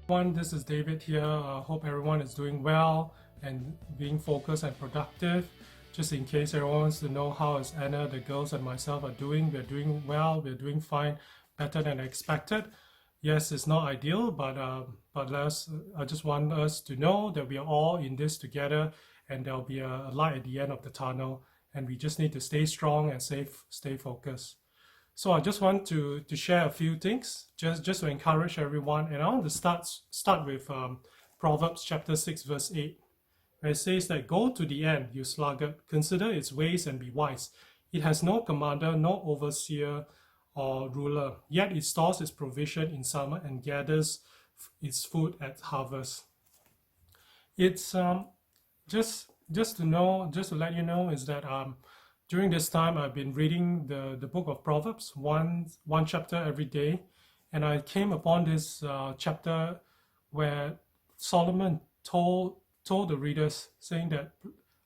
Everyone, this is David here. I hope everyone is doing well and being focused and productive. Just in case everyone wants to know how is Anna, the girls, and myself are doing, we're doing well. We're doing fine, better than expected. Yes, it's not ideal, but I just want us to know that we are all in this together, and there'll be a light at the end of the tunnel. And we just need to stay strong and stay focused. So I just want to share a few things, just to encourage everyone. And I want to start with Proverbs chapter 6, verse 8, where it says that go to the end, you sluggard, consider its ways and be wise. It has no commander, no overseer or ruler, yet it stores its provision in summer and gathers its food at harvest. It's just to let you know is that during this time I've been reading the book of Proverbs, one chapter every day, and I came upon this chapter where Solomon told the readers, saying that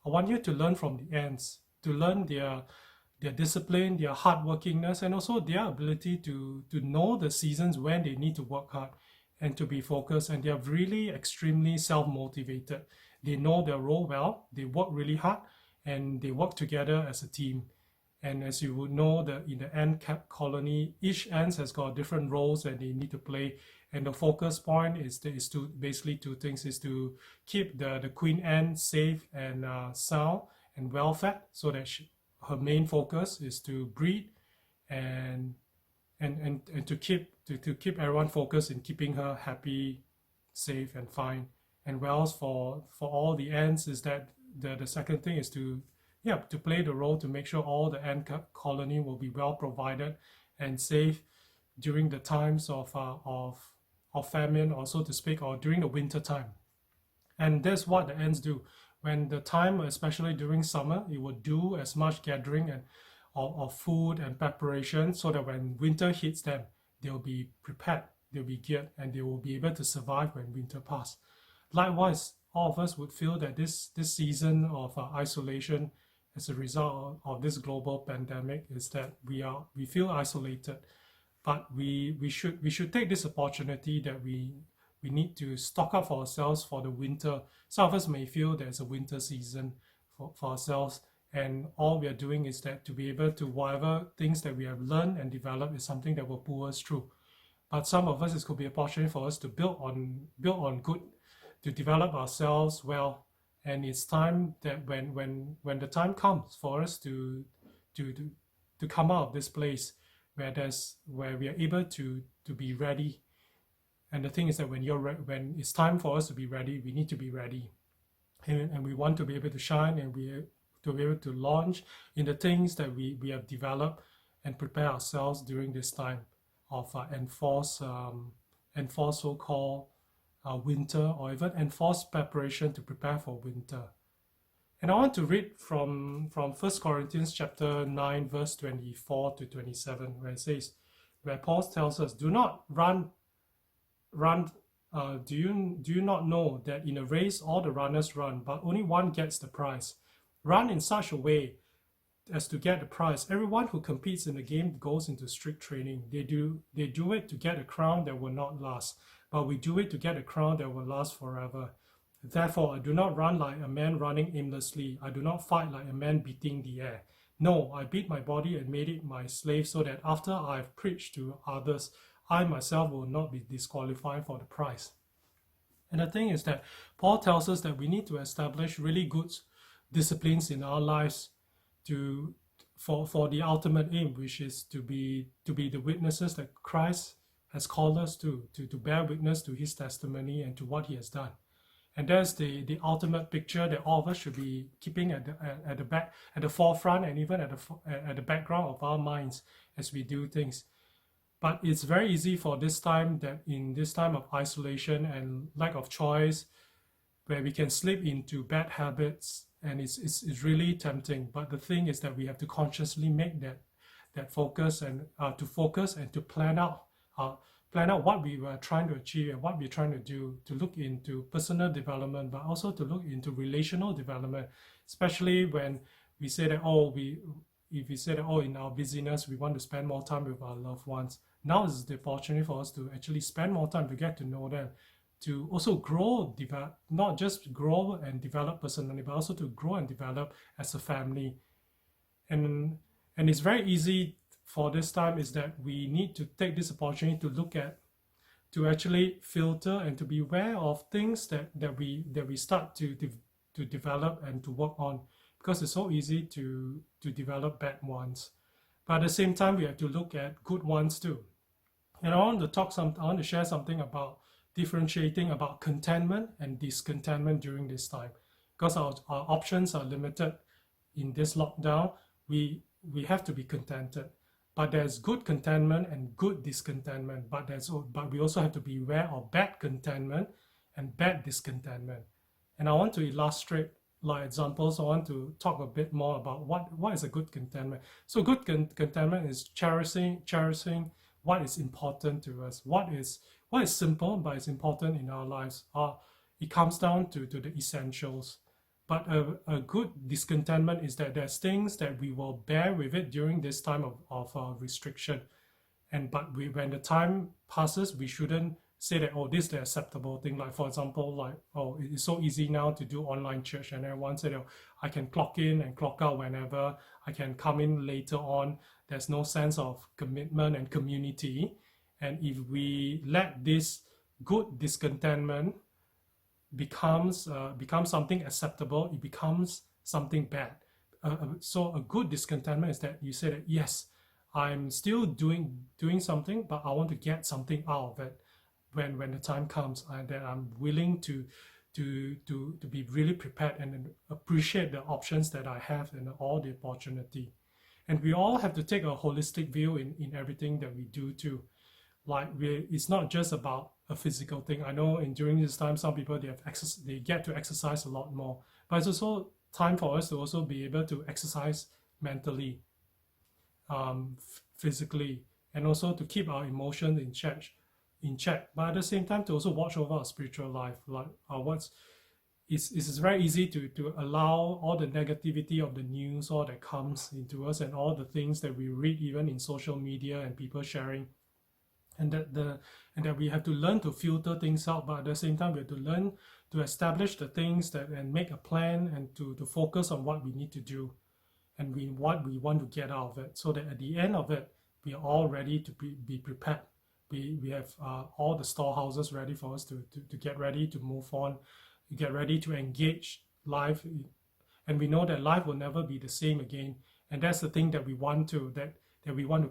I want you to learn from the ants, to learn their discipline, their hardworkingness, and also their ability to know the seasons when they need to work hard and to be focused. And they are really extremely self-motivated. They know their role well, they work really hard, and they work together as a team. And as you would know, that in the ant colony, each ant has got different roles that they need to play. And the focus point is to basically two things: is to keep the queen ant safe and sound and well fed, so that her main focus is to breed and to keep everyone focused in keeping her happy, safe, and fine. And whereas for all the ants is that the second thing is to play the role to make sure all the ant colony will be well provided and safe during the times of famine, or so to speak, or during the winter time. And that's what the ants do. When the time, especially during summer, it will do as much gathering and of food and preparation, so that when winter hits them, they'll be prepared, they'll be geared, and they will be able to survive when winter passes. Likewise, all of us would feel that this season of isolation as a result of this global pandemic is that we feel isolated, but we should take this opportunity that we need to stock up for ourselves for the winter. Some of us may feel there's a winter season for ourselves, and all we are doing is that to be able to, whatever things that we have learned and developed is something that will pull us through. But some of us, it could be a opportunity for us to build on good, to develop ourselves well. And it's time that when the time comes for us to come out of this place where we are able to be ready. And the thing is that when it's time for us to be ready, we need to be ready, and we want to be able to shine, and to be able to launch in the things that we have developed and prepare ourselves during this time of enforced so-called winter, or even enforced preparation to prepare for winter. And I want to read from 1 Corinthians chapter 9, verse 24 to 27, where it says, where Paul tells us, do not run. Do you not know that in a race all the runners run, but only one gets the prize? Run in such a way as to get the prize. Everyone who competes in the game goes into strict training. They do it to get a crown that will not last, but we do it to get a crown that will last forever. Therefore, I do not run like a man running aimlessly. I do not fight like a man beating the air. No, I beat my body and made it my slave, so that after I have preached to others, I myself will not be disqualified for the prize. And the thing is that Paul tells us that we need to establish really good disciplines in our lives for the ultimate aim, which is to be the witnesses that Christ has called us to bear witness to his testimony and to what he has done. And that's the ultimate picture that all of us should be keeping at the forefront, and even at the background of our minds as we do things. But it's very easy for this time, that in this time of isolation and lack of choice, where we can slip into bad habits, and it's really tempting. But the thing is that we have to consciously make that focus, and to focus and to plan out what we were trying to achieve and what we're trying to do, to look into personal development, but also to look into relational development, especially when we say that, if we say that, in our busyness, we want to spend more time with our loved ones. Now is the opportunity for us to actually spend more time to get to know them, to also grow, not just grow and develop personally, but also to grow and develop as a family. And it's very easy for this time is that we need to take this opportunity to look at, to actually filter and to be aware of things that we start to develop and to work on, because it's so easy to develop bad ones. But at the same time, we have to look at good ones too. And I want to share something about differentiating about contentment and discontentment during this time, because our options are limited in this lockdown. We have to be contented, but there's good contentment and good discontentment. But we also have to be aware of bad contentment and bad discontentment. And I want to illustrate like examples. I want to talk a bit more about what is a good contentment. So good contentment is cherishing what is important to us. What is simple but is important in our lives. It comes down to the essentials. But a good discontentment is that there's things that we will bear with it during this time of restriction. But when the time passes, we shouldn't say that, oh, this is the acceptable thing. Like, for example, like, oh, it's so easy now to do online church, and everyone said, oh, I can clock in and clock out whenever, I can come in later on. There's no sense of commitment and community. And if we let this good discontentment becomes something acceptable, it becomes something bad. So a good discontentment is that you say that, yes, I'm still doing something, but I want to get something out of it when the time comes, and that I'm willing to be really prepared and appreciate the options that I have and all the opportunity. And we all have to take a holistic view in everything that we do too. Like, it's not just about a physical thing. I know during this time, some people they get to exercise a lot more, but it's also time for us to also be able to exercise mentally, physically, and also to keep our emotions in check. But at the same time, to also watch over our spiritual life. Like, it's very easy to allow all the negativity of the news, all that comes into us, and all the things that we read even in social media and people sharing, and that we have to learn to filter things out. But at the same time, we have to learn to establish the things and make a plan, and to focus on what we need to do and what we want to get out of it, so that at the end of it, we are all ready to be prepared. We have all the storehouses ready for us to get ready to move on, get ready to engage life. And we know that life will never be the same again. And that's the thing that we want to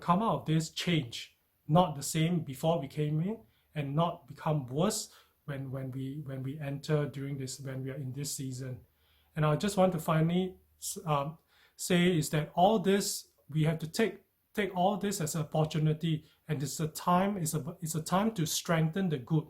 come out of this change, not the same before we came in, and not become worse when we enter during this, when we are in this season. And I just want to finally say is that all this, we have to take all this as an opportunity, and it's a time to strengthen the good,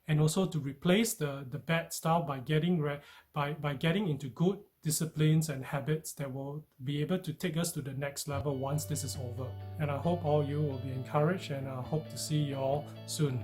and also to replace the bad stuff by getting into good disciplines and habits that will be able to take us to the next level once this is over. And I hope all you will be encouraged, and I hope to see you all soon.